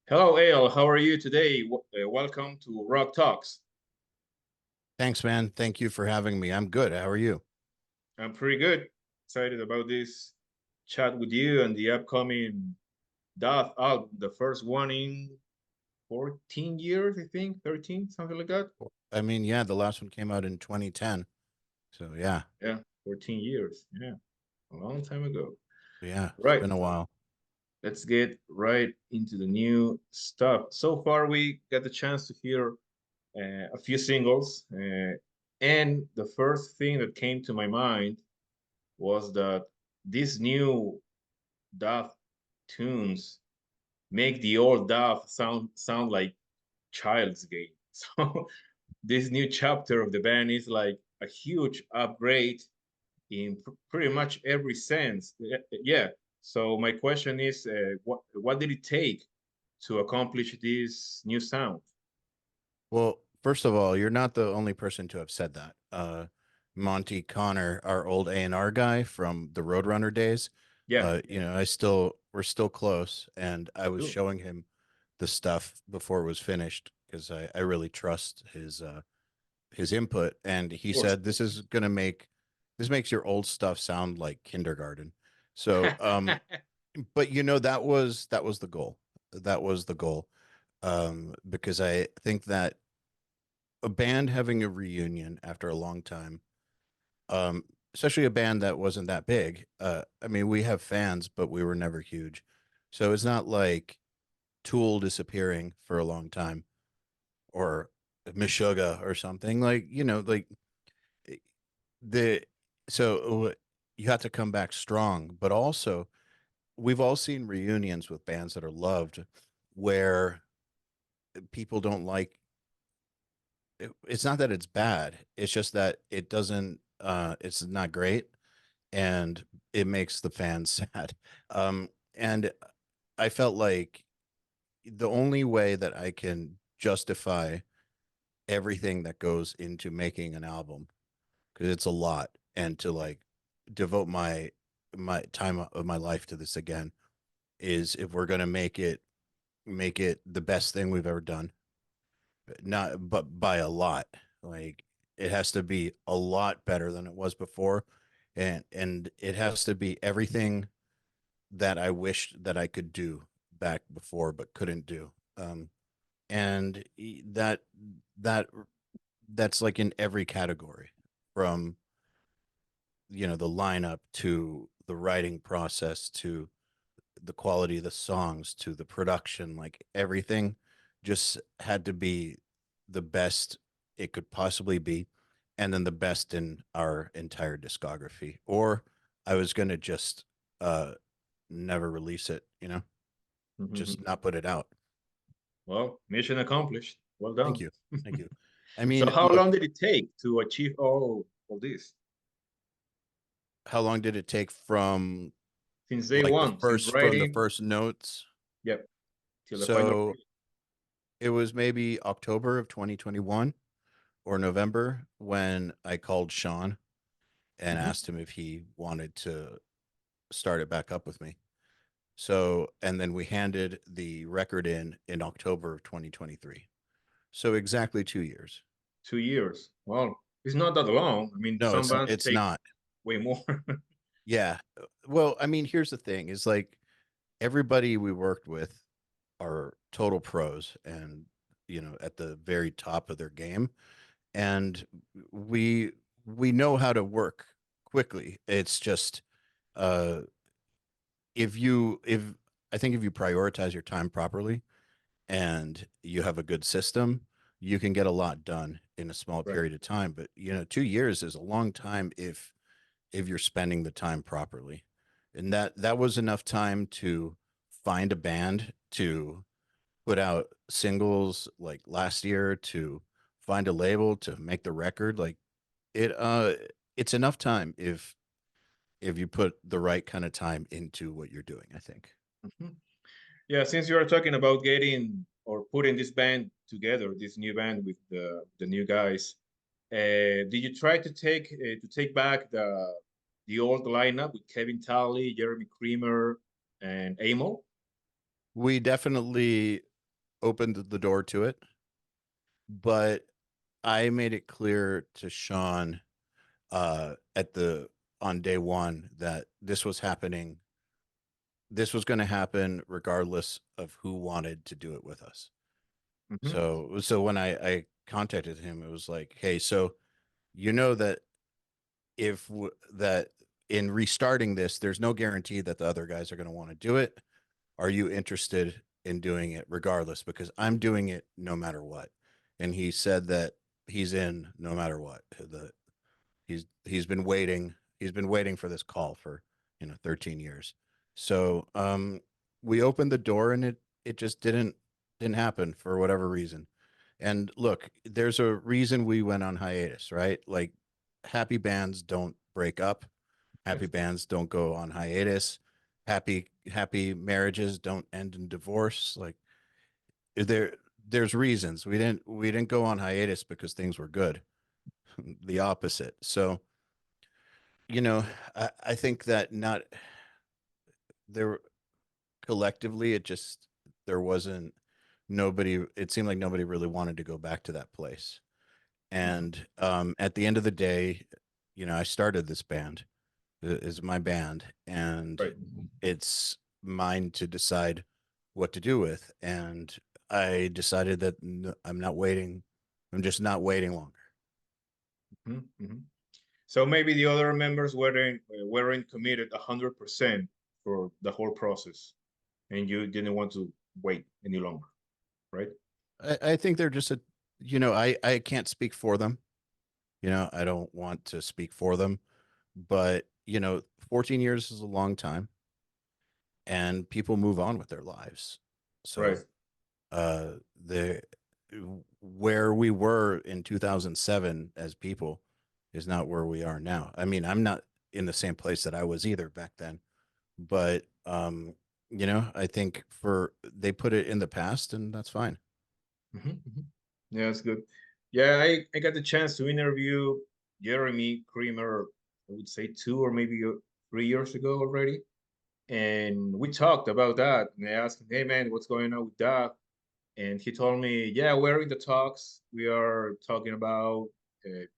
Hello, Eyal. How are you today? Welcome to Rock Talks. Thanks, man. Thank you for having me. I'm good. How are you? I'm pretty good. Excited about this chat with you and the upcoming Daath album, the first one in 14 years, I think, 13, something like that. I mean, yeah, the last one came out in 2010. So yeah, Yeah, 14 years. Yeah, a long time ago. yeah, it's Right. been a while. Let's get right into the new stuff. So far, we got the chance to hear a few singles. And the first thing that came to my mind was that these new Daath tunes make the old Daath sound like child's game. So this new chapter of the band is like a huge upgrade in pretty much every sense. Yeah. So my question is, what did it take to accomplish this new sound? Well, first of all, you're not the only person to have said that. Monty Connor, our old A&R guy from the Roadrunner days, Yeah. we're still close, and I was Cool. showing him the stuff before it was finished because I really trust his input, and Of he course. said this makes your old stuff sound like kindergarten. So but that was the goal. That was the goal. Because I think that a band having a reunion after a long time, um, especially a band that wasn't that big. I mean, we have fans, but we were never huge. So it's not like Tool disappearing for a long time or Meshuggah or something like the so you have to come back strong, but also we've all seen reunions with bands that are loved where people don't like it's not that it's bad, it's just that it doesn't it's not great, and it makes the fans sad. And I felt like the only way that I can justify everything that goes into making an album, because it's a lot, and to like devote my time of my life to this again, is if we're going to make it the best thing we've ever done, not but by a lot. Like, it has to be a lot better than it was before, and it has to be everything that I wished that I could do back before but couldn't do. And that that's like in every category, from the lineup to the writing process to the quality of the songs to the production. Like, everything just had to be the best it could possibly be, and then the best in our entire discography, or I was going to just uh never release it, just not put it out. Well, mission accomplished. Well Thank done. you. Thank you. I So mean, how long look, did it take to achieve all this? how long did it take from Since day like the one, since first from the writing, first notes? yep, till the final So product. it was maybe October of 2021 or November when I called Sean and Mhm. asked him if he wanted to start it back up with me. So, and then we handed the record in October of 2023. So exactly 2 years. 2 years. Well, it's not that long. I mean, No, some bands it's take not. way more. Yeah. Well, I mean, here's the thing: is like everybody we worked with are total pros, and at the very top of their game, and we we know how to work quickly. It's just uh if I think if you prioritize your time properly and you have a good system, you can get a lot done in a small Right. period of time. But 2 years is a long time if you're spending the time properly. And that was enough time to find a band, to put out singles like last year, to find a label, to make the record. Like, it's enough time if you put the right kind of time into what you're doing, I think. Mhm. Yeah, since you are talking about getting or putting this band together, this new band with the new guys, did you try to take back the old lineup with Kevin Talley, Jeremy Creamer, and Amo? We definitely opened the door to it, but I made it clear to Sean at the on day one that this was happening. This was going to happen regardless of who wanted to do it with us. Hmm. So when I contacted him, it was like, hey, so you know that that in restarting this, there's no guarantee that the other guys are going to want to do it. Are you interested in doing it regardless? Because I'm doing it no matter what. And he said that he's in no matter what. He's been waiting. He's been waiting for this call for 13 years. So we opened the door and it just didn't happen for whatever reason. And look, there's a reason we went on hiatus, right? Like happy bands don't break up. Happy bands don't go on hiatus. Happy marriages don't end in divorce. Like there there's reasons. We didn't go on hiatus because things were good. The opposite. So, you know, I think that not there collectively it just there wasn't nobody it seemed like nobody really wanted to go back to that place. Hmm. And at the end of the day, I started this band. Is my band, and Right. it's mine to decide what to do with. And I decided that I'm not waiting. I'm just not waiting longer. Hmm. Hmm. So maybe the other members weren't committed 100% for the whole process, and you didn't want to wait any longer, right? I think they're just I can't speak for them. I don't want to speak for them, but 14 years is a long time, and people move on with their lives. Right. So the where we were in 2007 as people is not where we are now. I mean, I'm not in the same place that I was either back then, but I think for they put it in the past, and that's fine. Hmm. Hmm. Yeah, that's good. Yeah, I got the chance to interview Jeremy Creamer, I would say 2 or maybe 3 years ago already. And we talked about that. And I asked him, hey, man, what's going on with that? And he told me, yeah, we're in the talks. We are talking about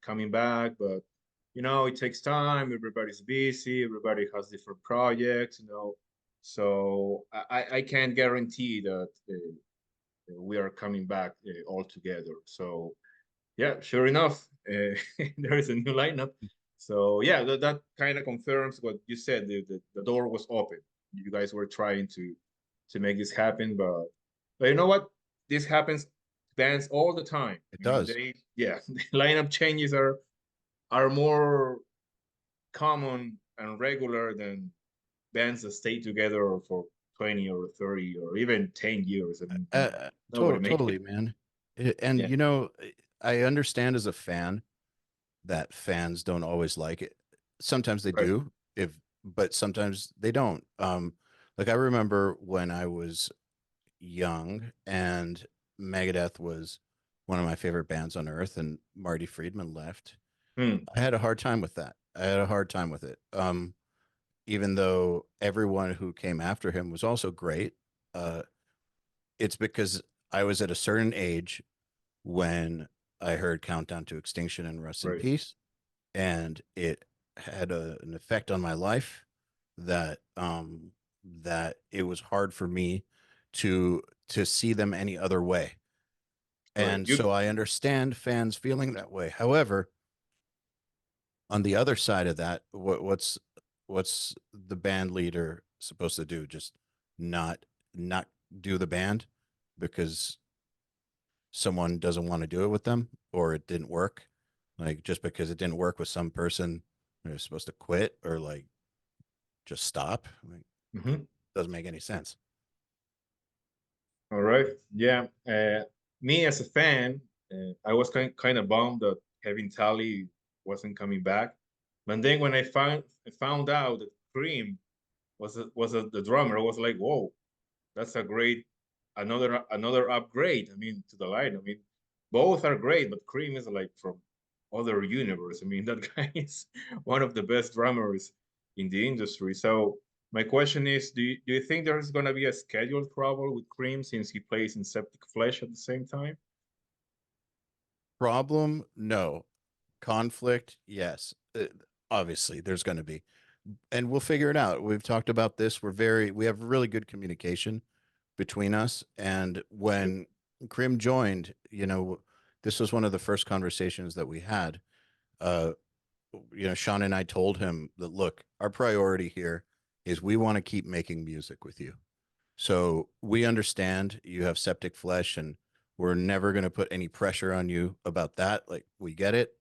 coming back, but it takes time. Everybody's busy. Everybody has different projects. So I can't guarantee that we are coming back all together. So yeah, sure enough, there is a new lineup. So yeah, that kind of confirms what you said. The door was open. You guys were trying to make this happen, but you know what? This happens to bands all the time. It I mean, does. yeah, the lineup changes are more common and regular than bands that stay together for 20 or 30 or even 10 years. I mean, nobody make it. Totally, man. And Yeah, I understand as a fan that fans don't always like it. Sometimes they right. do, but sometimes they don't. Like I remember when I was young and Megadeth was one of my favorite bands on earth, and Marty Friedman left. Hmm. I had a hard time with that. I had a hard time with it. Even though everyone who came after him was also great. Uh, it's because I was at a certain age when I heard Countdown to Extinction and Rest in Right. Peace, and it had an effect on my life that that it was hard for me to see them any other way. Right. And so I understand fans feeling that way. However, on the other side of that, what's the band leader supposed to do? Just not not do the band because someone doesn't want to do it with them or it didn't work? Like just because it didn't work with some person, they're supposed to quit or like just stop? Like, Hmm. doesn't make any sense. All right. Yeah. Me as a fan, I was kind of bummed that Kevin Talley wasn't coming back. But then when I found out that Cream the drummer, I was like, whoa, that's a great another upgrade. I mean, to the line. I mean, both are great, but Cream is like from other universe. I mean, that guy is one of the best drummers in the industry. So My question is, do you think there's gonna be a scheduled trouble with Cream since he plays in Septic Flesh at the same time? Problem? No. Conflict? Yes. Obviously, there's going to be, and we'll figure it out. We've talked about this. We have really good communication between us. And Good. when Krim joined, this was one of the first conversations that we had. Uh, Sean and I told him that, look, our priority here is we want to keep making music with you. So we understand you have septic flesh and we're never going to put any pressure on you about that. Like, we get it.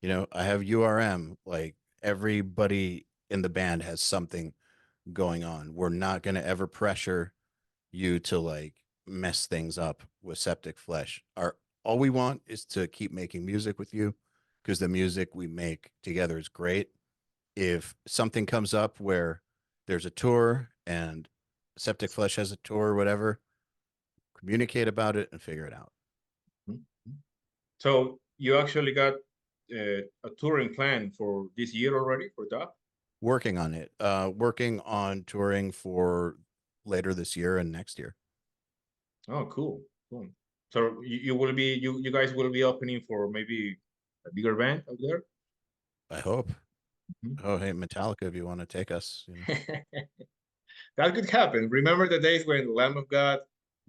I have URM. Like, everybody in the band has something going on. We're not going to ever pressure you to like mess things up with septic flesh. All we want is to keep making music with you because the music we make together is great. If something comes up where there's a tour and septic flesh has a tour or whatever, communicate about it and figure it out. Mhm. So you actually got a touring plan for this year already for that? Working on it. Working on touring for later this year and next year. Oh, cool, cool. So you will be you guys will be opening for maybe a bigger band out there? I hope. Mhm. Oh, hey, Metallica, if you want to take us, That could happen. Remember the days when Lamb of God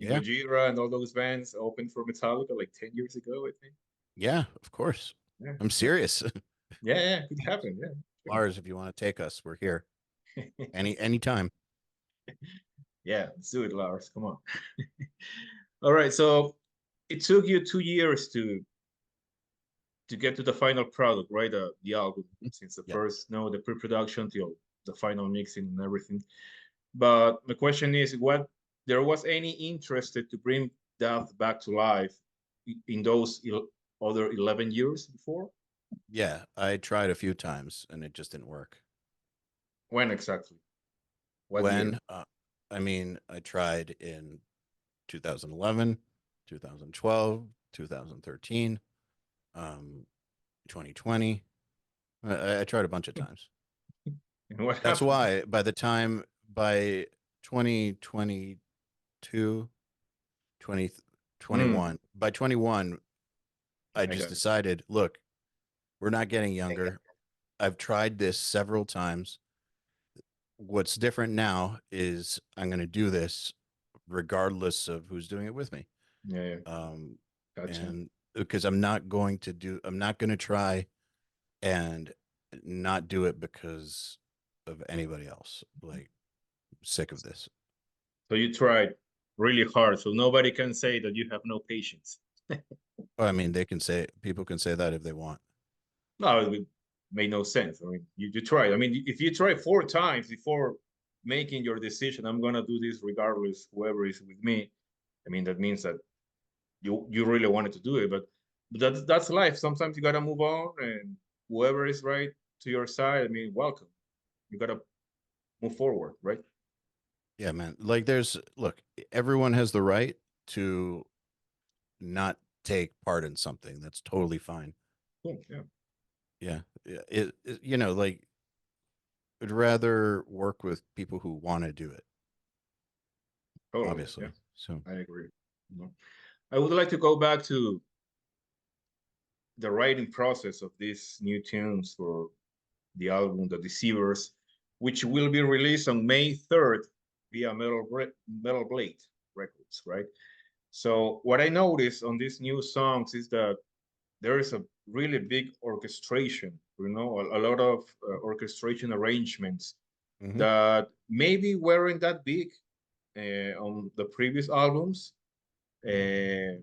and Yeah, Gojira and all those bands opened for Metallica like 10 years ago, I think. yeah, of course. Yeah, I'm yeah, serious. yeah, yeah, could happen. Yeah, sure. Lars, if you want to take us, we're here. Anytime. Yeah, let's do it, Lars. Come on. All right, so it took you 2 years to get to the final product, right? The album, since the Yep. first, no, the pre-production till the final mixing and everything. But my question is, what there was any interest to bring Daath back to life in those other 11 years before? Yeah, I tried a few times and it just didn't work. When exactly? What year? When I mean, I tried in 2011, 2012, 2013, 2020. I tried a bunch of times. And what That's happened? why by 2022, Mm, 2021, by 21, I I just got it. decided, look, we're not getting younger. I've tried this several times. What's different now is I'm going to do this regardless of who's doing it with me. Yeah, yeah, Um, gotcha. and because I'm not going to try and not do it because of anybody else. Like, sick of this. So you tried really hard, so nobody can say that you have no patience. I mean, people can say that if they want. No, it would make no sense. I mean, you tried. I mean, if you try 4 times before making your decision, I'm gonna do this regardless, whoever is with me. I mean, that means that you really wanted to do it, but that's life. Sometimes you gotta move on, and whoever is right to your side, I mean, welcome. You gotta move forward, right? Yeah, man. Like, look, everyone has the right to not take part in something. That's totally fine. Cool. Yeah, Yeah. Like, I'd rather work with people who want to do it, totally. Yeah, obviously. So, I agree. You know, I would like to go back to the writing process of these new tunes for the album, The Deceivers, which will be released on May 3rd via Metal Blade Records, right? So what I noticed on these new songs is that there is a really big orchestration, a lot of orchestration arrangements mhm. that maybe weren't that big on the previous albums. Uh,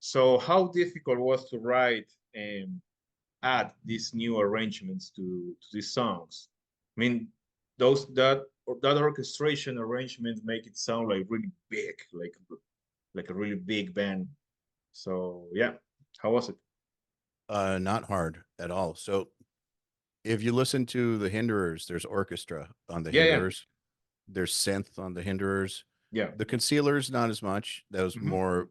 so how difficult was to write and add these new arrangements to these songs? I mean, those that orchestration arrangement make it sound like really big, like a really big band. So yeah, how was it? Not hard at all. So, if you listen to the Hinderers, there's orchestra on the Yeah, yeah, Hinderers. There's synth on the Hinderers. yeah. The Concealers, not as much. That was Hmm. more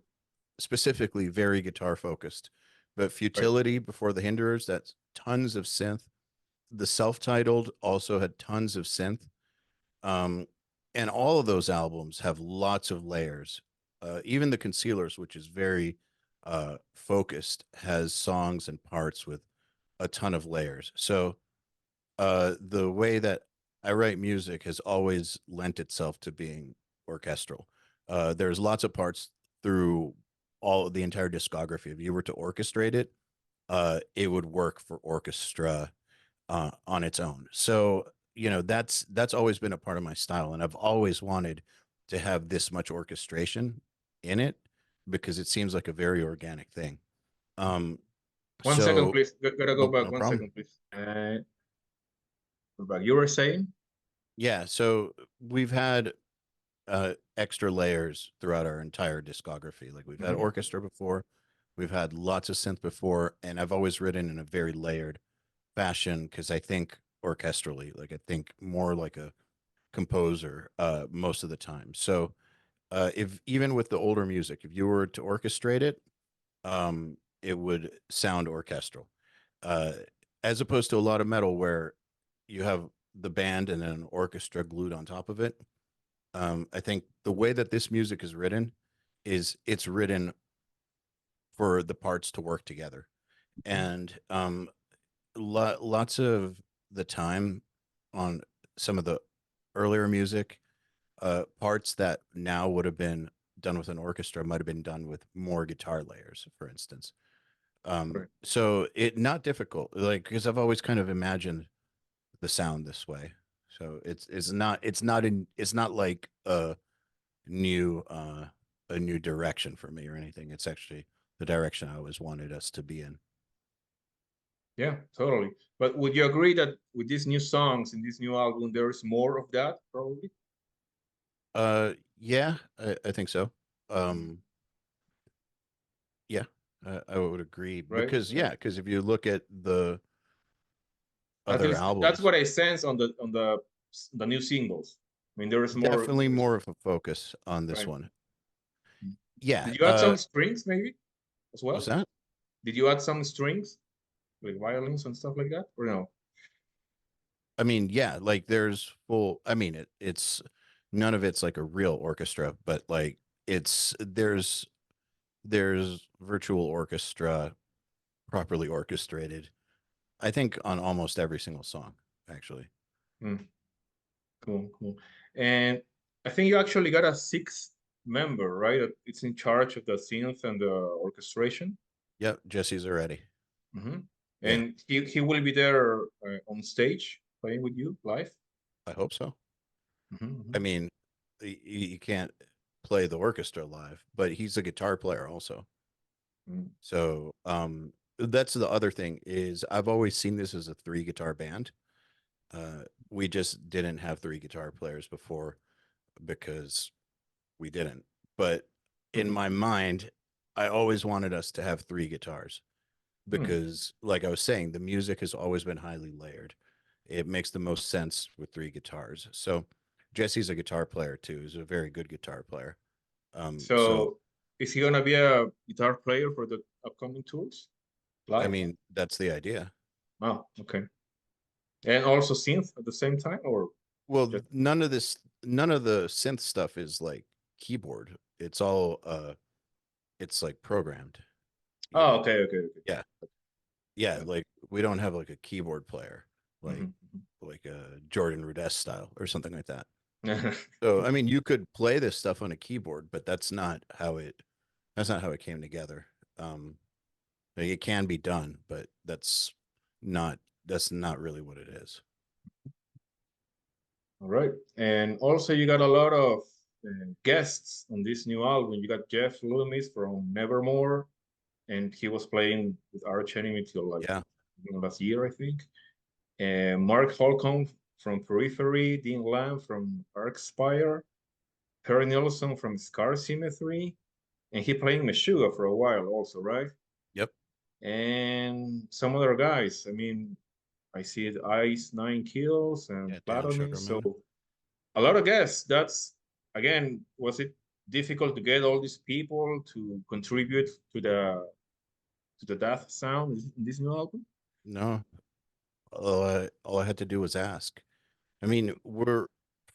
specifically very guitar focused. But Right. Futility before the Hinderers, that's tons of synth. The self-titled also had tons of synth. Um, and all of those albums have lots of layers. Even the Concealers, which is very focused, has songs and parts with a ton of layers. So the way that I write music has always lent itself to being orchestral. There's lots of parts through all the entire discography. If you were to orchestrate it, it would work for orchestra on its own. So that's always been a part of my style, and I've always wanted to have this much orchestration in it because it seems like a very organic thing. Um, 1 second, so please. Gotta go no, back. no One problem. second, please. We're back. You were saying? Yeah, so we've had extra layers throughout our entire discography. Like we've had Mhm. orchestra before, we've had lots of synth before, and I've always written in a very layered fashion because I think orchestrally, like I think more like a composer most of the time. So if even with the older music, if you were to orchestrate it, it would sound orchestral, uh, as opposed to a lot of metal where you have the band and then an orchestra glued on top of it. I think the way that this music is written is it's written for the parts to work together, and lots of the time on some of the earlier music, parts that now would have been done with an orchestra might have been done with more guitar layers, for instance. Right. So it not difficult, like because I've always kind of imagined the sound this way. So it's not like new uh a new direction for me or anything. It's actually the direction I always wanted us to be in. Yeah, totally. But would you agree that with these new songs in this new album, there is more of that, probably? Yeah, I think so. Um, yeah, I would agree Right? because Right. yeah, because if you look at the At other least that's albums, what I sense on the new singles. I mean, there is more. definitely more of a focus on this Right. one. Yeah, Did you add some strings maybe as what's well? that? Did you add some strings like violins and stuff like that, or no? I mean, yeah, like there's full. I mean, it's none of it's like a real orchestra, but like it's there's virtual orchestra properly orchestrated. I think on almost every single song, actually. Hmm. Cool, cool. And I think you actually got a sixth member, right? It's in charge of the synth and the orchestration. Yep, Jesse's already. Hmm. Yeah, And he will be there on stage playing with you live. I hope so. I Hmm. mean, you can't play the orchestra live, but he's a guitar player also. Hmm. So, that's the other thing is I've always seen this as a three guitar band. We just didn't have three guitar players before because we didn't. But in my mind, I always wanted us to have three guitars Hmm. because, like I was saying, the music has always been highly layered. It makes the most sense with three guitars. So Jesse's a guitar player too. He's a very good guitar player. So So is he gonna be a guitar player for the upcoming tours I live? mean, that's the idea. Oh, okay. And also synth at the same time, or Well, just none of the synth stuff is like keyboard. It's all it's like programmed, you oh, know. okay, okay, okay. Yeah. Yeah, Yeah. like we don't have like a keyboard player Hmm. like a Jordan Rudess style or something like that. Hmm. So, I mean, you could play this stuff on a keyboard, but that's not how it came together. Um, like it can be done, but not that's not really what it is. All right. And also, you got a lot of guests on this new album. You got Jeff Loomis from Nevermore, and he was playing with Arch Enemy till like Yeah. last year, I think. And Mark Holcomb from Periphery, Dean Lamb from Arcspire, Perry Nilsson from Scar Symmetry, and he playing Meshuggah for a while also, right? Yep. And some other guys. I mean, I see it Ice Nine Kills and Yeah, Dan Platonus. So Sugarman. a lot of guests. That's again, was it difficult to get all these people to contribute to the Daath sound in this new album? No, all I had to do was ask. I mean, we're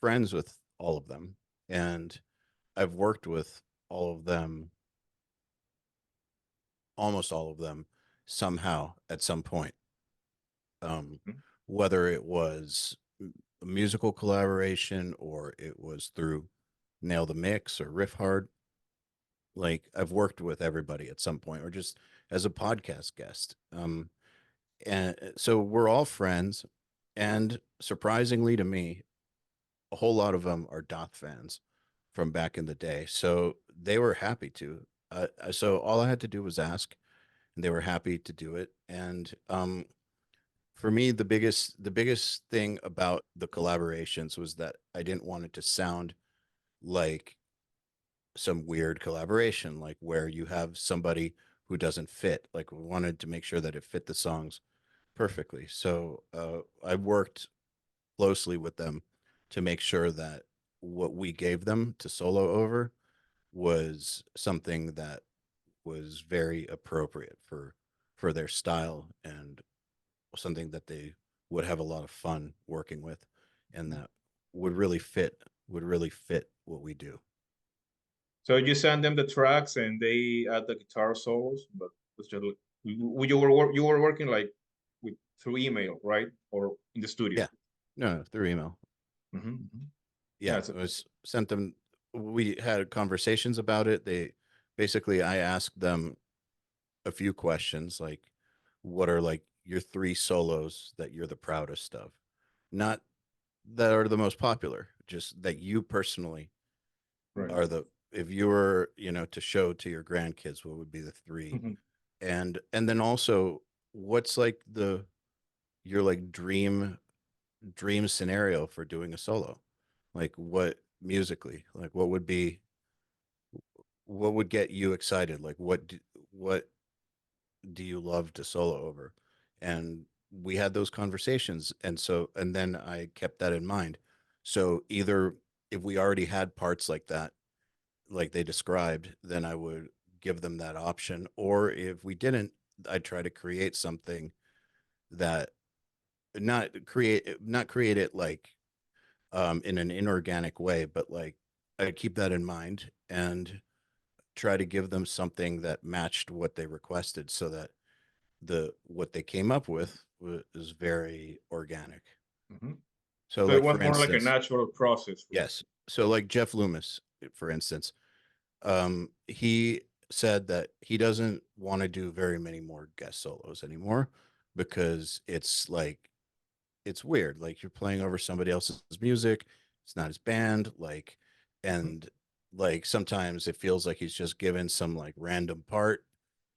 friends with all of them, and I've worked with all of them, almost all of them, somehow at some point. Um, Mhm. whether it was a musical collaboration or it was through Nail the Mix or Riff Hard, like I've worked with everybody at some point, or just as a podcast guest. And so we're all friends, and surprisingly to me, a whole lot of them are Daath fans from back in the day. So they were happy to. So all I had to do was ask, and they were happy to do it. And for me, the biggest thing about the collaborations was that I didn't want it to sound like some weird collaboration, like where you have somebody who doesn't fit. Like we wanted to make sure that it fit the songs perfectly. So I worked closely with them to make sure that what we gave them to solo over was something that was very appropriate for their style, and something that they would have a lot of fun working with, and that would really fit what we do. So you send them the tracks and they add the guitar solos, but it's just like, you were working like with through email, right? Or in the studio? Yeah, no, no, through email. Hmm. Yeah, Yeah, it was sent them. We had conversations about it. They basically, I asked them a few questions like, what are like your three solos that you're the proudest of? Not that are the most popular, just that you personally right. are the, if you were, to show to your grandkids, what would be the three? Mhm. And then also, what's like the your like dream scenario for doing a solo? Like what musically? Like what would get you excited? Like what do you love to solo over? And we had those conversations, and then I kept that in mind. So either if we already had parts like that, like they described, then I would give them that option. Or if we didn't, I'd try to create something that not create it like in an inorganic way, but like I'd keep that in mind and try to give them something that matched what they requested, so that what they came up with was very organic. Mhm. So So it like was for more like a instance, natural process for you. yes. So like Jeff Loomis, for instance, he said that he doesn't want to do very many more guest solos anymore, because it's weird. Like you're playing over somebody else's music. It's not his band. Mhm. And like sometimes it feels like he's just given some like random part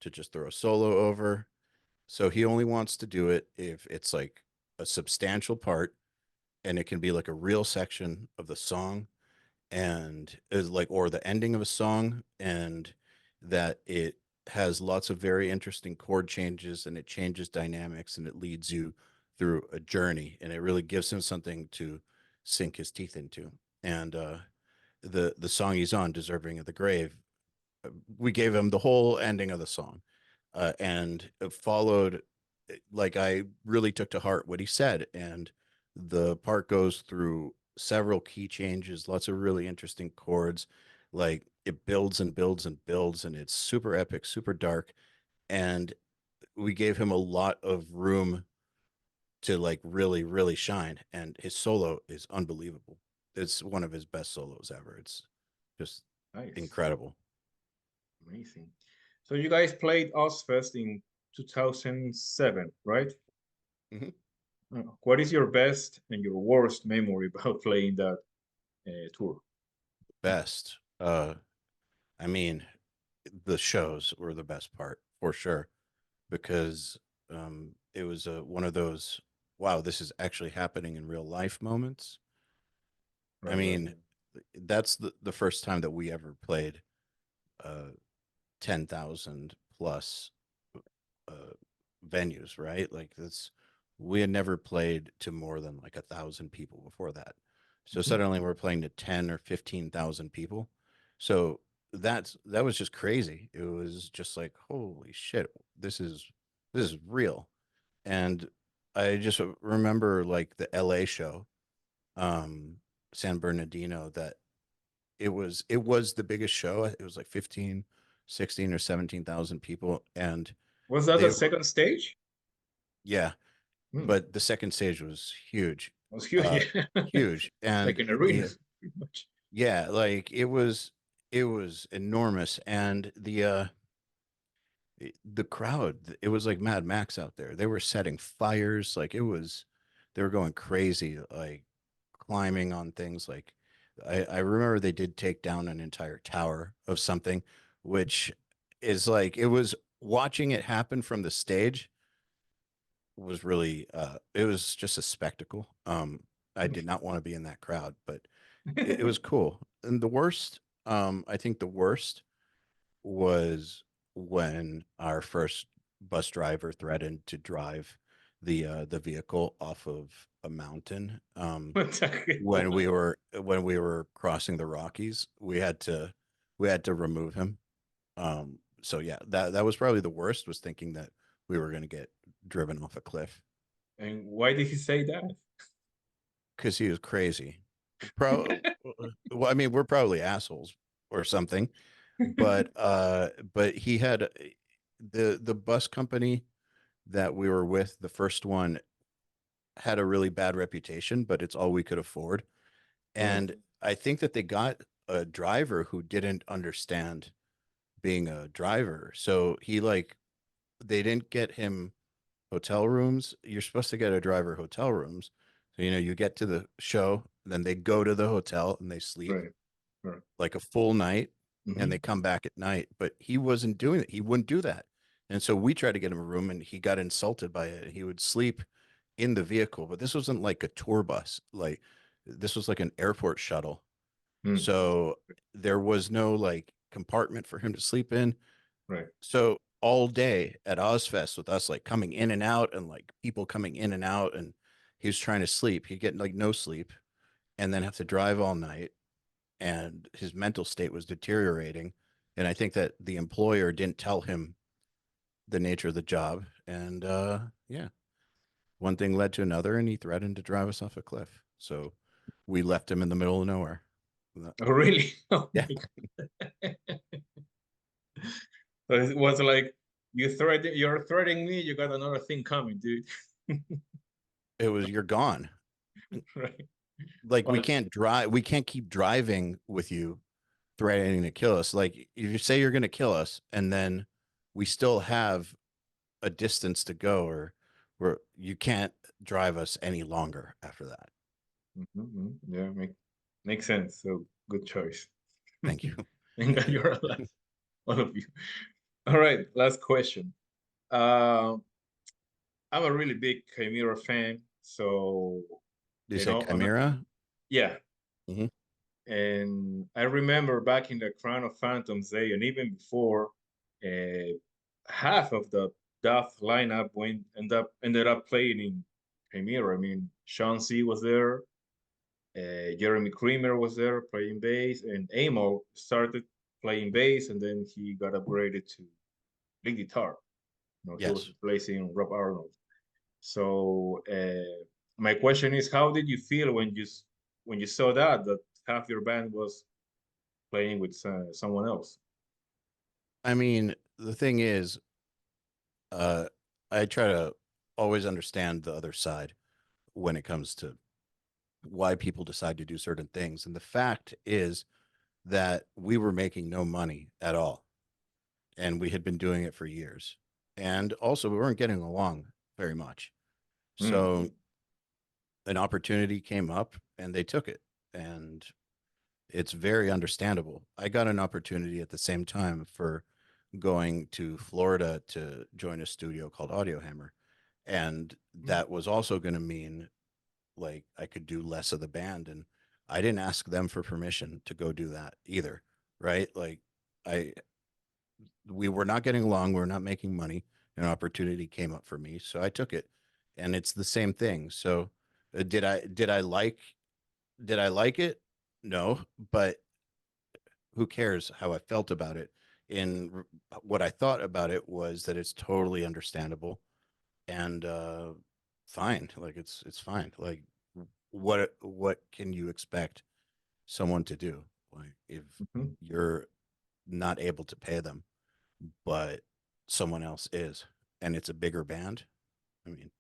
to just throw a solo over. So he only wants to do it if it's like a substantial part, and it can be like a real section of the song, and is like, or the ending of a song, and that it has lots of very interesting chord changes, and it changes dynamics, and it leads you through a journey, and it really gives him something to sink his teeth into. And the song he's on, Deserving of the Grave, we gave him the whole ending of the song, and it followed. Like I really took to heart what he said, and the part goes through several key changes, lots of really interesting chords. Like it builds and builds and builds, and it's super epic, super dark, and we gave him a lot of room to like really really shine, and his solo is unbelievable. It's one of his best solos ever. It's just Nice, incredible. amazing. So you guys played Ozzfest in 2007, right? Mhm. What is your best and your worst memory about playing that tour? Best. I mean, the shows were the best part for sure, because it was one of those, wow, this is actually happening in real life moments. I Right, right. mean, that's the first time that we ever played uh, 10,000 plus uh, venues, right? Like that's, we had never played to more than like 1,000 people before that. So Mhm. suddenly we're playing to 10 or 15,000 people. So that was just crazy. It was just like, holy shit, this is real. And I just remember like the LA show. Um, San Bernardino that it was the biggest show. It was like 15, 16 or 17,000 people. And Was that the they were, second stage? yeah, Hmm, but the second stage was huge. was Uh huge. huge. Like And an arena, pretty much. yeah, like it was enormous. And the crowd, it was like Mad Max out there. They were setting fires, like they were going crazy, like climbing on things. Like I remember they did take down an entire tower of something, which is like, it was, watching it happen from the stage was really it was just a spectacle. I did not want to be in that crowd, but it was cool. And the worst, I think the worst was when our first bus driver threatened to drive the vehicle off of a mountain. What the When hell? we were crossing the Rockies, we had to remove him. So yeah, that was probably the worst, was thinking that we were going to get driven off a cliff And why did he say that? because he was crazy. Well, I mean, we're probably assholes or something, but he had the bus company that we were with, the first one, had a really bad reputation, but it's all we could afford. Mm, And I think that they got a driver who didn't understand being a driver. So he, like, they didn't get him hotel rooms. You're supposed to get a driver hotel rooms. So, you get to the show, then they go to the hotel and they sleep right, right. like a full night, and they Hmm. come back at night. But he wasn't doing it. He wouldn't do that. And so we tried to get him a room, and he got insulted by it. He would sleep in the vehicle, but this wasn't like a tour bus. Like, this was like an airport shuttle. Mm, So there was no like compartment for him to sleep in. right. So all day at Ozzfest, with us like coming in and out, and like people coming in and out, and he was trying to sleep. He'd get like no sleep and then have to drive all night, and his mental state was deteriorating. And I think that the employer didn't tell him the nature of the job. And yeah, one thing led to another, and he threatened to drive us off a cliff. So we left him in the middle of nowhere. Oh, really? Oh Yeah, my God. So it was like you're threatening me, you got another thing coming, dude. it was, you're gone. Right. Like, Well, we can't keep driving with you threatening to kill us. Like, if you say you're going to kill us, and then we still have a distance to go, or where you can't drive us any longer after that. yeah, makes sense. So good choice. Thank you. Thank Thank God you. you're alive, all of you. All right, last question. Uh, I'm a really big Chimera fan, so You say Chimera? yeah. Hmm. And I remember back in the Crown of Phantoms day, and even before, uh, half of the Daath lineup ended up playing in Chimera. I mean, Sean C was there, Jeremy Creamer was there playing bass, and Amo started playing bass, and then he got upgraded to lead guitar. He was Yes. replacing Rob Arnold. So my question is, how did you feel when you saw that half your band was playing with someone else? I mean, the thing is, uh, I try to always understand the other side when it comes to why people decide to do certain things. And the fact is that we were making no money at all, and we had been doing it for years. And also, we weren't getting along very much. Mm, So an opportunity came up, and they took it. And it's very understandable. I got an opportunity at the same time for going to Florida to join a studio called Audio Hammer. And mm, that was also going to mean like I could do less of the band. And I didn't ask them for permission to go do that either. Right. Like, I, we were not getting along. We were not making money. An opportunity came up for me. So I took it. And it's the same thing. So did I like it? No, but who cares how I felt about it? And what I thought about it was that it's totally understandable and fine. Like, it's fine. Like, what can you expect someone to do? Like if Mhm. you're not able to pay them, but someone else is, and it's a bigger band. I mean,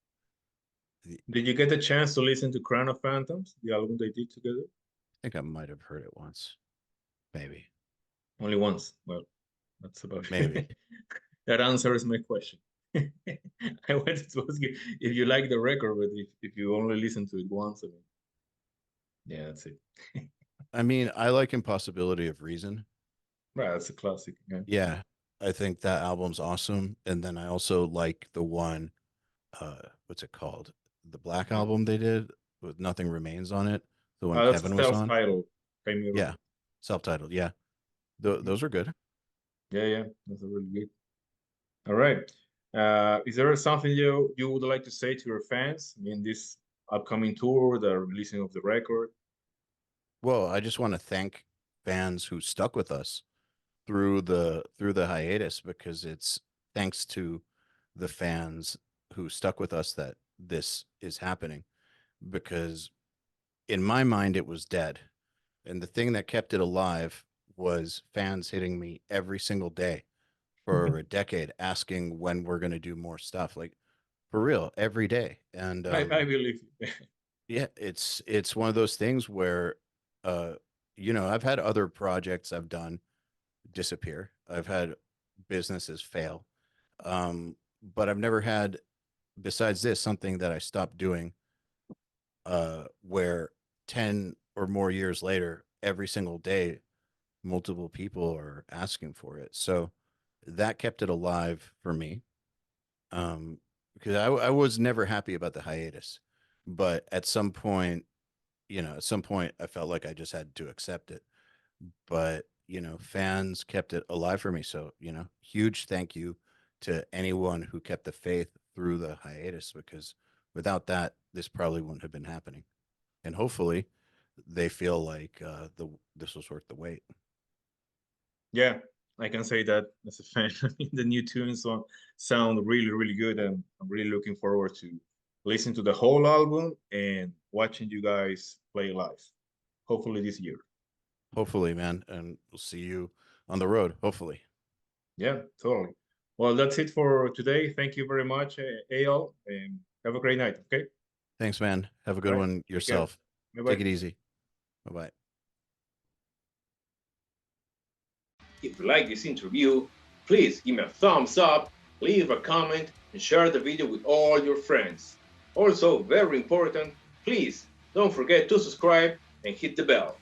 I Did you get the chance to listen to Crown of Phantoms, the album they did together? think I might have heard it once, maybe, Only once. Well, that's about maybe. it. That answers my question. I wanted to ask you if you like the record, but if you only listen to it once, I mean, yeah, that's it. I mean, I like Impossibility of Reason. Right, that's a classic. Yeah. Yeah, I think that album's awesome. And then I also like the one, what's it called? The Black Uh, album they did with Nothing Remains on it. The one that's Kevin was on. self-titled. If I'm Yeah, right. self-titled. Yeah, Mhm. those are good. Yeah, yeah, that's a really good. All right. Is there something you would like to say to your fans in this upcoming tour, the releasing of the record? Well, I just want to thank fans who stuck with us through the hiatus, because it's thanks to the fans who stuck with us that this is happening. Because in my mind, it was dead. And the thing that kept it alive was fans hitting me every single day for a decade asking when we're going to do more stuff, like for real, every day. And I believe you. yeah, it's one of those things where uh I've had other projects I've done disappear. I've had businesses fail. But I've never had, besides this, something that I stopped doing where 10 or more years later, every single day, multiple people are asking for it. So that kept it alive for me. Um, because I was never happy about the hiatus. But at some point, I felt like I just had to accept it. But fans kept it alive for me. So huge thank you to anyone who kept the faith through the hiatus, because without that, this probably wouldn't have been happening. And hopefully they feel like the this was worth the wait. Yeah, I can say that as a fan. I mean, the new tunes sound really, really good, and I'm really looking forward to listening to the whole album and watching you guys play live. Hopefully this year. Hopefully, man, and we'll see you on the road, hopefully. Yeah, totally. Well, that's it for today. Thank you very much, Eyal, and have a great night. Okay. Thanks, man. Have a All good right. one Take care. yourself. Bye Take bye. it easy. Bye-bye. If you like this interview, please give me a thumbs up, leave a comment, and share the video with all your friends. Also, very important, please don't forget to subscribe and hit the bell.